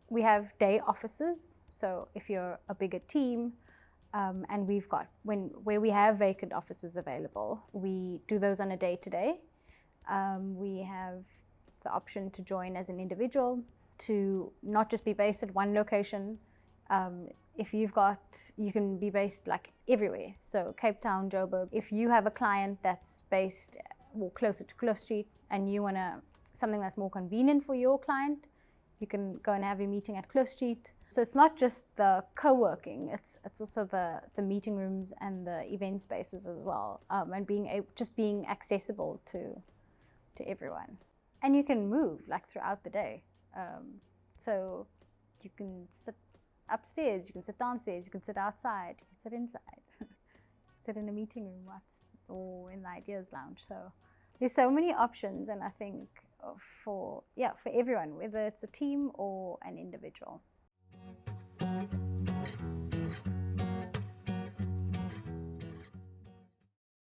We have day offices, so if you're a bigger team, and we've got, where we have vacant offices available, we do those on a day-to-day. We have the option to join as an individual, to not just be based at one location. If you've got, you can be based like everywhere. So Cape Town, Joburg. If you have a client that's based or closer to Cliff Street and you want something that's more convenient for your client, you can go and have your meeting at Cliff Street. So it's not just the co-working, it's also the meeting rooms and the event spaces as well, and just being accessible to everyone. And you can move like throughout the day. So you can sit upstairs, you can sit downstairs, you can sit outside, you can sit inside, sit in a meeting room or in the Ideas Lounge. So there's so many options, and I think for everyone, whether it's a team or an individual.